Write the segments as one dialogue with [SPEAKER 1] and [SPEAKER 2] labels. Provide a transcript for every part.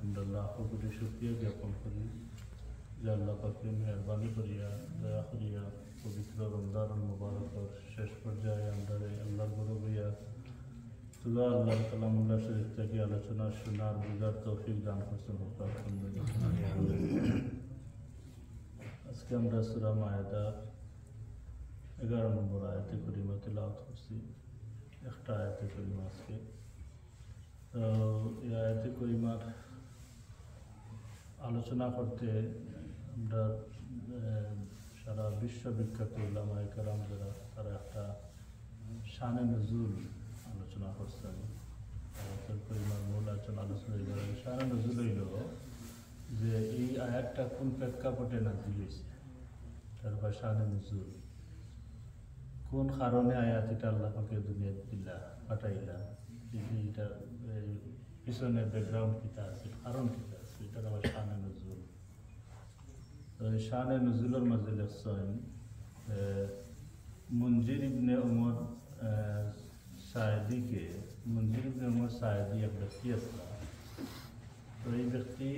[SPEAKER 1] আমরা লাখ কোটি শুকরিয়া জ্ঞাপন করি যে আল্লাহ পাকে মেহরবানি করিয়া দয়া করিয়া পবিত্র রমজানুল মুবারকের শেষ পর্যায়ে আমরা আল্লাহর গরু হইয়া তুলা আল্লাহর কালামুল্লাহ শরীফ থেকে আলোচনা শোনার বুঝার তৌফিক দান করছেন। আজকে আমরা সূরা মায়েদার 11 নম্বর আয়াতে করিমা তিলাওয়াত করছি। একটা আয়াতে করিমা আজকে। তো এই আয়াতে করিমার আলোচনা করতে আমরা সারা বিশ্ববিখ্যাত উলামায়ে কেরাম যারা তারা একটা শানে নজুল আলোচনা করছেন। আয়াতের করিমার মূল আলোচনা শানে নজুল হইল যে এই আয়াতটা কোন প্রেক্ষাপটে নাজিল হয়েছে, তারপর শানে নজুল কোন কারণে আয়াত এটা আল্লাহ পাকে দুনিয়া দিলা পাঠাইলা, এইটা পিছনে ব্যাকগ্রাউন্ড কিতা আছে, কারণ কিতা আছে, এটা আবার শানে নজুল। তো এই শানে নজুলের মাঝে লেখছেন মুনজির ইবনে উমর সায়েদিকে। মুনজির ইবনে উমর সায়েদি এক ব্যক্তি আসলা। তো এই ব্যক্তি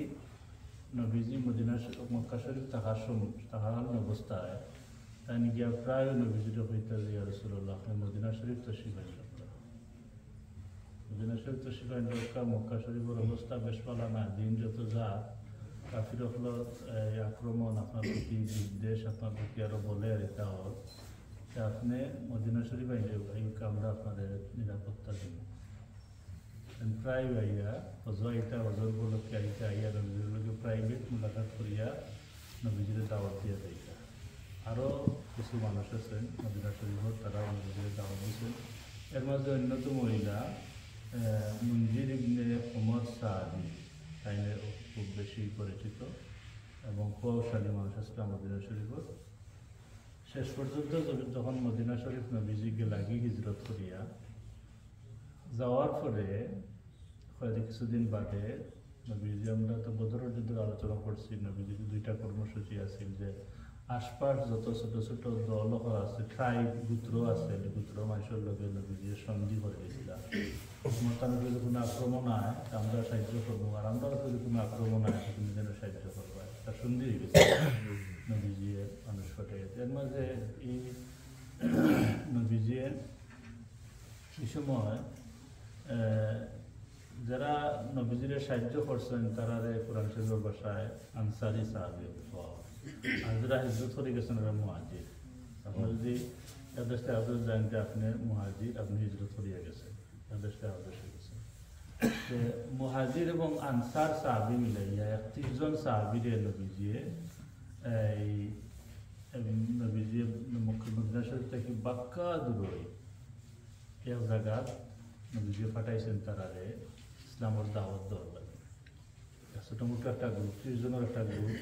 [SPEAKER 1] নবীজি মদিনা মক্কা শরীফ থাকার অবস্থায় তাই গিয়া প্রায় নবীজির হইতে যে ইয়া রাসূলুল্লাহ মদিনা শরীফ তশরিফ আনলেন। মদিনা শরীফ তশরিফ আনলে মক্কা শরীফের অবস্থা বেশ ভালো না। দিন যত যা কাফির হল আক্রমণ আপনার প্রতি বিদ্বেষ আপনার প্রতি আরো বলে এটা হোক যে আপনি মদিনা শরীফ আইলে এই আমরা আপনাদের নিরাপত্তা দিব। প্রায় আইয়া হজর উপলক্ষে আইতে আইয়া নবীজির লোকে প্রাইভেট মুলাকাত করিয়া নবীজির দাওয়াত দিয়ে দেয়। আরও কিছু মানুষ আছেন মদিনা শরীফের, তারা নবীজির দাওয়াত দিয়েছেন। এর মধ্যে অন্যতম মহিলা মুনজির ইবনে উমর সায়েদি, তাইলে খুব বেশি পরিচিত এবং প্রভাবশালী মানুষ আসলাম মদিনা শরীফের। শেষ পর্যন্ত যখন মদিনা শরীফ নবীজিকে লাগি হিজরত করিয়া যাওয়ার পরে হয়তো কিছুদিন বাদে নবীজি, আমরা তো বদরের যুদ্ধের আলোচনা করছি, নবীজির দুইটা কর্মসূচি আছে যে আশপাশ যত ছোট ছোট দল আছে, ট্রাইব গোত্র আছে, গোত্র মানুষের লগে নবীজির সন্ধি করে দিয়েছিলাম। মোটামুটি কোনো আক্রমণ হয় আমরা সাহায্য করবো, আর আমরা যদি কোনো আক্রমণ হয় তুমি যেন সাহায্য করবো, একটা সন্ধি হয়ে গেছে নবীজি মানুষ ফটে গেছে। এর মাঝে এই নবীজি এই সময় যারা নবীজির সাহায্য করছেন তারা কোরআন শরীফের ভাষায় আনসারি সাহাবী, আর যারা হিজরত করে গেছেন এরা মুহাজির। আপনার যদি এদেশে আদেশ জানেন যে আপনি মুহাজির, আপনি হিজরত করিয়া গেছেন, এদেশে আদেশ হয়ে গেছেন। মুহাজির এবং আনসার সাহাবী মিলাইয়া 31 জন সাহাবীরে নবীজিয়ে মদিনা শরীফ থেকে বাক্কা দূরে এক জায়গা নবীজি পাঠাইছেন তারারে ইসলামের দাওয়াত দেওয়ার লাগে। ছোটো মোটো একটা গ্রুপ, 30 জনের একটা গ্রুপ।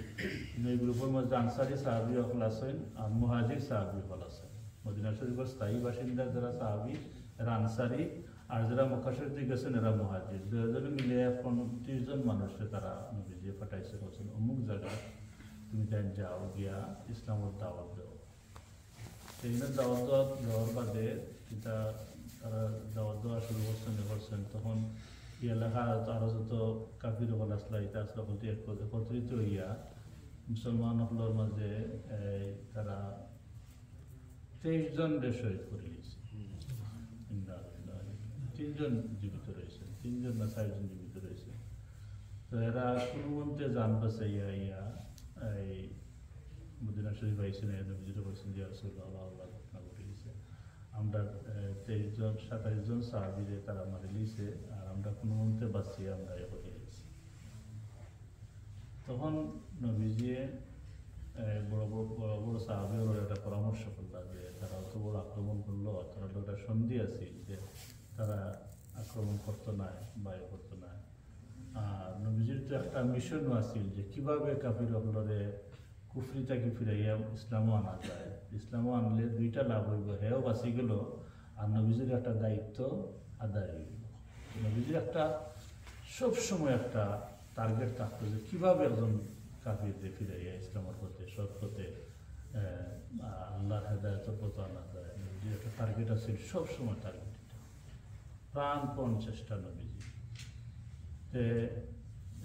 [SPEAKER 1] এই গ্রুপের মধ্যে আনসারি সাহাবী হল আছেন আর মুহাজির সাহাবী হল আছেন। মদিনা শরীফের স্থায়ী বাসিন্দা যারা সাহাবী এরা আনসারি, আর যারা মক্কা শরীফে গেছেন এরা মুহাজির। দুজনে মিলে এখন 30 জন মানুষকে তারা নবীজি পাঠাইছে, বলছেন অমুক জায়গা তুমি তাই যাও গিয়া ইসলামের দাওয়াত দেও। সেই দাওয়াত দেওয়ার বাদে এটা তারা দাওয়াত দেওয়া শুরু করছেন। তখন এই এলাকার আরও যত কাফির হল আসলা এটা আসলা বলতে একত্রিত হইয়া মুসলমান হলের মাঝে তারা 23 জন শহীদ করে দিয়েছে। 3 জন জীবিত রয়েছে, 3 জন না 4 জন জীবিত রয়েছে। তো এরা কোনো মন্ত্রে যান বাঁচাইয়া ইয়া এই মদিনা শরীফ আইসেন, নবীজিরা বলছেন যে রাসূলুল্লাহ আল্লাহ ঘটনা ঘটে গেছে। আমরা 23 জন 27 জন সাহাবীরে তারা মারি লিছে, আর আমরা কোনো মন্ত্রে বাঁচিয়ে আমরা এ হয়ে গেছি। তখন নবীজি বড় বড় সাহাবীর একটা পরামর্শ করলাম যে তারা অত বড় আক্রমণ করলো, তারা একটা সন্ধি আছে যে তারা আক্রমণ করতো না বা এ করতো না। আর নবীজির তো একটা মিশনও আছিল যে কীভাবে কাফির হলরে কুফরিটাকে ফিরাইয়া ইসলামও আনা যায়। ইসলামও আনলে দুইটা লাভ হইব, হেও বাঁচি গেল আর নবীজির একটা দায়িত্ব আদায় হয়ে গেল। নবীজির একটা সবসময় একটা টার্গেট থাকতো যে কীভাবে একজন কাফিরদের ফিরাইয়া ইসলামের পথে, সৎ পথে, আল্লাহর হেদায়েতের পথে আনা যায়। নবীজির একটা টার্গেট আছে, সবসময় টার্গেট, প্রাণপণ চেষ্টা নবীজি।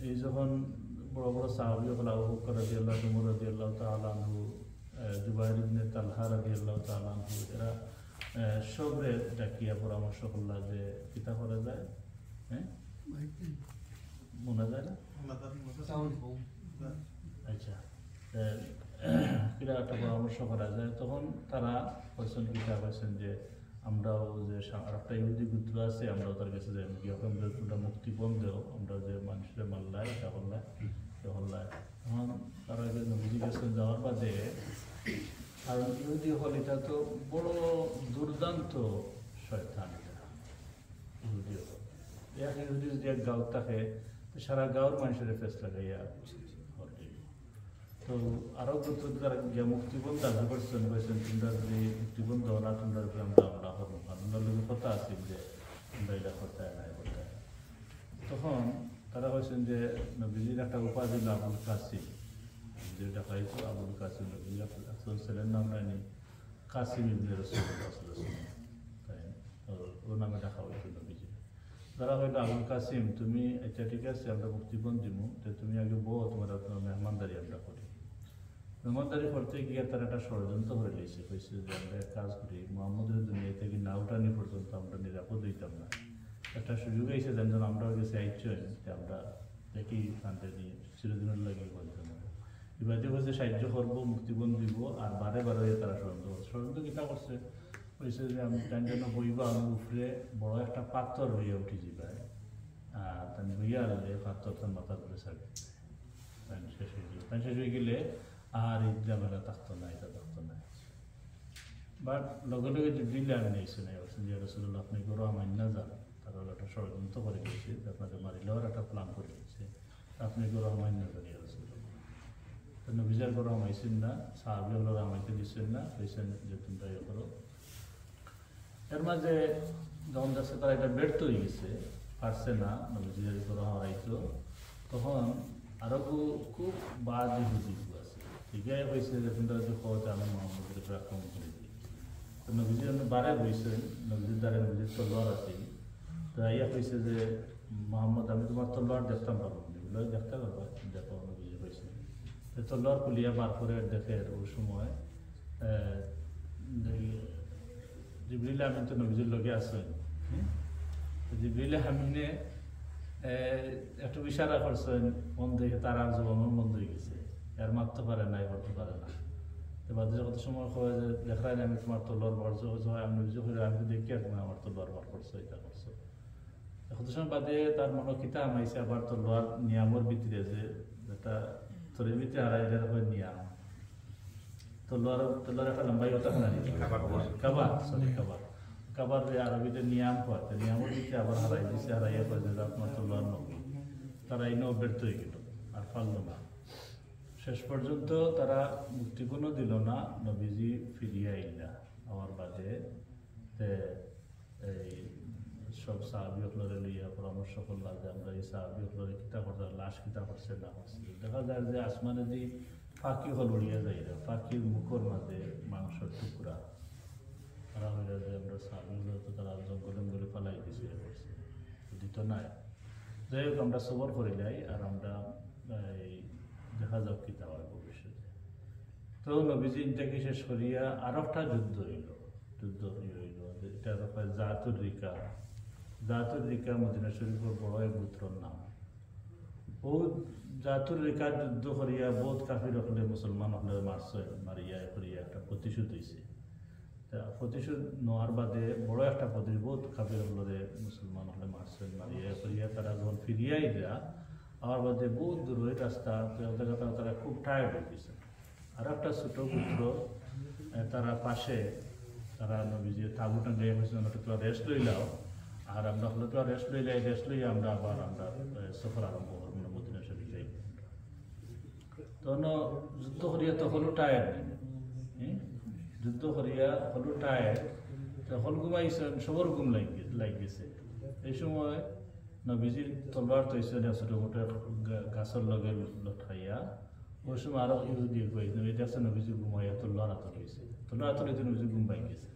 [SPEAKER 1] এই যখন বড় বড় সাহাবী হল আবু বকর রাদিয়াল্লাহু আনহু, রাদিয়াল্লাহু তাআলা আনহু, জুবাইর ইবনে তালহা রাদিয়াল্লাহু তাআলা আনহু, এরা সবরে ডাকিয়া পরামর্শ করলা যে কিতা করা যায়, হ্যাঁ মনে যায় না, আচ্ছা কিরা একটা পরামর্শ করা যায়। তখন তারা কোয়েশ্চন কিতা করেছেন যে আমরাও যে আর একটা ইহুদি গোত্র আছে, আমরাও তার কাছে যাই যখন তোমরা মুক্তিপণ দেও, আমরা যে মানুষের মাল্লায় এটা হল্লায় সে হল্লায়, তখন তারা নবীজি কাছে যাওয়ার বাদে, কারণ ইহুদি হল এটা তো বড় দুর্দান্ত শয়তান, এটা ইহুদি হল এক ইহুদি যদি এক গাঁও থাকে সারা গাঁওর মানুষের ফেস লাগাইয়া। তো আরো তারা গিয়া মুক্তিপণ দাবি করছেন, বলছেন তোমরা যদি মুক্তিপণ দেও না তোমরা আমরা হবো, আপনার লোকের কথা আছে যে তোমরা এটা করতে নাই করতে। তখন তারা বলছেন যে নবীজির একটা উপাধি আবুল কাসিম, যেটা পাইতো আবুল কাসিম, নবীজির আসল ছেলের নাম নাইনি কাসিম ইবনে রাসূলুল্লাহ সাল্লাল্লাহু আলাইহি ওয়াসাল্লাম, তাই ও নামে ডাকা হয়েছিল নবীজি। তারা হইলো আবুল কাসিম তুমি এটা ঠিক আছে আমরা মুক্তিপণ দিব, তো তুমি আগে বউ তোমার মেহমানদারি আমরা করি। মেহমানদারি করতে গিয়ে তারা একটা ষড়যন্ত্র করে নিয়েছে, কইছে যে আমরা এক কাজ করি মোহাম্মদের দুনিয়া থেকে না উঠানি পর্যন্ত আমরা নিরাপদ হইতাম না, একটা সুযোগ এসে যেন আমরা গেছে আইচই যে আমরা দেখি কান্টে নিয়ে চিরদিনের লাগিয়ে বলতে না এবারে বলছে সাহায্য করবো মুক্তিপণ দিব, আর বারে বারে তারা ষড়যন্ত্র কিতা করছে, কইছে যে আমি তাই জন্য বইবা আমি উপরে বড় একটা পাথর হইয়া উঠি যাবে, আর তাই বইয়া আনলে পাথর তার মাথা ধরে ছাড়বে, তাই শেষ হয়ে গেলে আর এই ঝামেলা থাকতো না, এটা থাকতো না। বাট লগে লগে জিবরিল আমি নিয়েছি না, বলছেন যে রাসূলুল্লাহ আপনি গরু আমার না যান, তারা একটা ষড়যন্ত্র করে গেছে, আপনাদের মারিলেও একটা প্ল্যান করে গেছে, আপনি গরু আমার না জানি রাসূলুল্লাহ। তো নবীজার গরু আমাইছেন না, সাহাবী হলো আমাইতে দিচ্ছেন না, কইছেন যে তোমরা ইয়ে করো। এর মাঝে যখন যাচ্ছে তারা এটা ব্যর্থ হয়ে গেছে, পারছে না নবীজির গরু হারাইতো, তখন আরো খুব বাদ ইহুদি আছে, ঠিকই হয়েছে যে তোমরা যদি খোঁজে আমি মোহাম্মদের উপর আক্রমণ করে দিই। তো নবীজি বারে বইছেন, নবীজির দ্বারা নবীজির তলোয়ার আছে, তো ইয়া কইছে যে মোহাম্মদ আমি তোমার তলোয়ার দেখতাম পারবো, এগুলো দেখতে পারবো, দেখো নবীজি কইছে। তলোয়ার খুলিয়া বার করে দেখে ওই সময় জিবরিল আমিন তো নবীজির লগে আসেন, জিবরিল আমিনে একটু ইশারা করছেন, মন দেখে তার আর জবানোর মন হয়ে গেছে, এর মারতে পারে না, করতে পারে না। তো বাদে কত সময় কয় যে দেখাই না আমি তোমার তলোয়ার বাড়ছ হয়, আমি অভিযোগ করে আমি দেখি আর তুমি আমার তলোয়ার বার করছো, এটা করছো। কত সময় বাদে তার মনে কিতা আমাইছে, আবার তলোয়ার নিয়ামর ভিতরে যে যেটা তোরের ভিতরে হারাই এটা হয় নিয়াম, তলোয়ার একটা লম্বাই হতা না কাবার, সরি কাবার, কাবার আরবিতে নিয়াম হয়, নিয়ামের ভিতরে আবার হারাই দিছে, হারাইয়া কয় যে আপনার তলোয়ার নকল, তারা ইনো ব্যর্থ হয়ে গেল আর পারল না। শেষ পর্যন্ত তারা মুক্তিপণও দিল না, নবীজি ফিরিয়ে আইলা আমার বাদে এই সব সাহাবী হলরে লইয়া পরামর্শ করলাম যে আমরা এই সাহাবী হলরে কিতা করতে লাশ কিতা করছে না করছে। দেখা যায় যে আসমানে যে পাখি হল উড়িয়া যায়, পাখির মুখর মাঝে মাংসের টুকরা, তারা হইয়া যে আমরা সাহাবী হলে তো তারা জঙ্গলে ফালাই দিছে করছে, দিত নাই। যাই হোক আমরা সবর করে যাই, আর আমরা এই দেখা যাক কিতা হয় ভবিষ্যতে। তো নবীজি ইনটাকে শেষ করিয়া আর একটা যুদ্ধ হইল, এটা জাতুর রিকা মদিনা শরীফের বড় এক গোত্রর নাম। বহুত জাতুর রিকার যুদ্ধ করিয়া বহুত কাফির হলে মুসলমান হলে মারছে, মারিয়া করিয়া একটা প্রতিশোধ হয়েছে। প্রতিশোধ নেওয়ার বাদে বড় একটা প্রতিশোধ বহুত কাফির হলে মুসলমান হলে মারছে, মারিয়া করিয়া তারা যখন ফিরিয়াই দেয়া আমার বাদে বহুত দূরের রাস্তা, তারা খুব টায়ার্ড হয়ে গেছে। আর একটা ছোট পুত্র তারা পাশে, তারা নবীজি তাবু টাঙ্গাইয়া হয়েছে, তোরা রেস্ট লইলাও, আর আমরা হলে তোরা রেস্ট লইয়া আমরা আবার আমরা সফর আরম্ভ করবো মদিনা শরীফ যাই। তখন যুদ্ধ করিয়া তখনও টায়ার্ড নেই, যুদ্ধ করিয়া হলো টায়ার্ড, তখন ঘুমাইছেন, সবর ঘুম লাগিয়েছে। এই সময় নবীজির তলোয়ার তৈছে ছোট মোটো গাছের লগে লটকাইয়া, ওই সময় আরো ইহুদি কই নবী দেখছে নবীজি ঘুমাইয়া তলোয়ার হাতত হয়েছে, তলোয়ার হাতত হইতে নবীজি ঘুম পাই গেছে।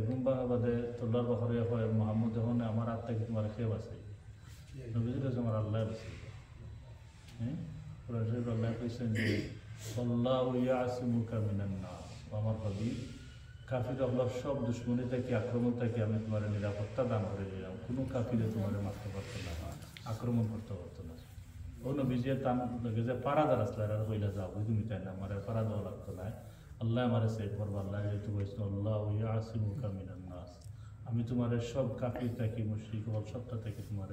[SPEAKER 1] ঘুম ভাঙা বাদে তলোয়ার বাহরে হয় মোহাম্মদ যখন আমার আত্মা কি তোমার খেয়ে বাঁচাই, নবীজির আমার আল্লাহ বাঁচাই। কোরআন শরীফ আল্লাহ কইছেন যে আল্লাহু ইয়াসিমুকা মিনান নাস, আমার হাবিব কাফির আল্লাহ সব দুশ্মনী থেকে আক্রমণ থেকে আমি তোমার নিরাপত্তা দান করে দিলাম, কোনো কাফিরে তোমার মারতে পারতো না, আক্রমণ করতে পারতো না। ও নবীজির তান লাগে যে পারাদার আসলে আর হইলা যাও তুমি তাই না, আমার পারা দেওয়া লাগতো না, আল্লাহ আমার সেভ করবো। আল্লাহ যেহেতু বলছিল আল্লাহু ইয়াসিমুকা মিনান নাস, আমি তোমার সব কাফির থেকে মুশরিক ওয়াল সবটা থেকে তোমার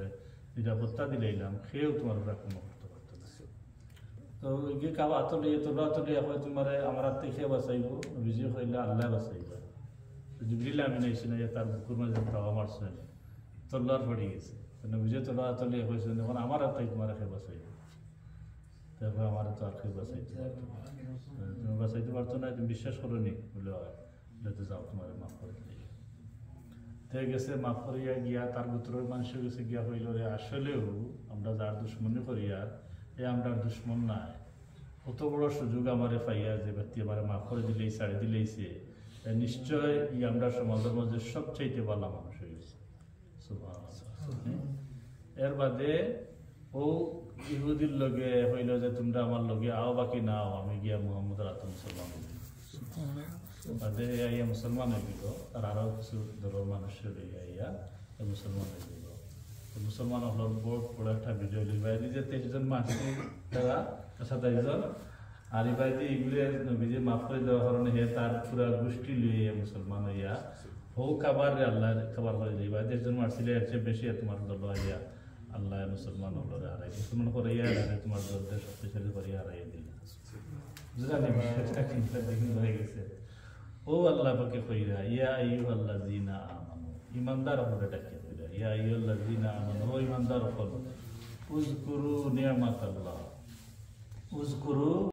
[SPEAKER 1] নিরাপত্তা দিলাম, খেয়েও তোমার উপর আক্রমণ করতে পারতো না। তো গিয়ে কাবা আতলিয়ে তোলা আতলিয়ে হয় তোমার আমার হাত থেকে বাঁচাইব, নবীজি হইলে আল্লাহ বাঁচাইব। জিবরিল আমিন আইসি না তার বুকুর মাঝে তাওয়া মারছে না, তল্লার পড়ে গেছে, নবীজি তোলা আতলিয়ে হয়েছে যখন আমার হাত থেকে তোমার খেয়ে বাঁচাইব, তারপর আমার তো আর খেয়ে বাঁচাইতে পারতো না, তুমি বাঁচাইতে পারতো না, তুমি বিশ্বাস করো নি বলে হয় যাতে যাও তোমার মাফ করে দিই গেছে। মাফ করিয়া গিয়া তার ভিতরের মানুষের গেছে গিয়া হইল রে আসলেও আমরা যার দুশ্মনী করিয়া এ আমরা দুশ্মন নাই, কত বড় সুযোগ আমারে পাইয়া যে ব্যক্তি আমার মাফ করে দিলেই ছাড়ি দিলেইছে, নিশ্চয় ই আমরা সমাজের মধ্যে সবচাইতে ভালো মানুষ হয়ে গেছে। এর বাদে ও ইহুদির লগে হইল যে তোমরা আমার লগে আও বাকি না আও, আমি গিয়া মোহাম্মদ রাত মুসলমান বাদে ইয়া মুসলমান হয়ে গেল, আর আরো কিছু ধরো মানুষের ইয়া মুসলমান হয়ে গেল। মুসলমান হল বড় একটা বিজয় লিবাই যে 23 জন মানুষ তারা 27 জন, আর ইবাই দিয়ে এগুলো নবীজি মাফ করে দেওয়ার কারণে হে তার পুরা গোষ্ঠী লইয়া মুসলমান হইয়া হৌ খাবার আল্লাহ খাবার করে দিবা, 1 জন মারছিল এর চেয়ে বেশি তোমার দল হইয়া আল্লাহ মুসলমান হল হারাই, মুসলমান করে তোমার দলদের শক্তিশালী করে হারাই দিল। জানি বিষয়টা চিন্তা দিন হয়ে গেছে। ও আল্লাহ পাকে কইরা ইয়া আইয়ুহাল্লাযীনা আমানু, ঈমানদার হলে ডাকে কইরা ইয়া আইয়ুহাল্লাযীনা আমানু, ও ঈমানদার হল উযকুরু নি'মাতাল্লাহ, উযকুরু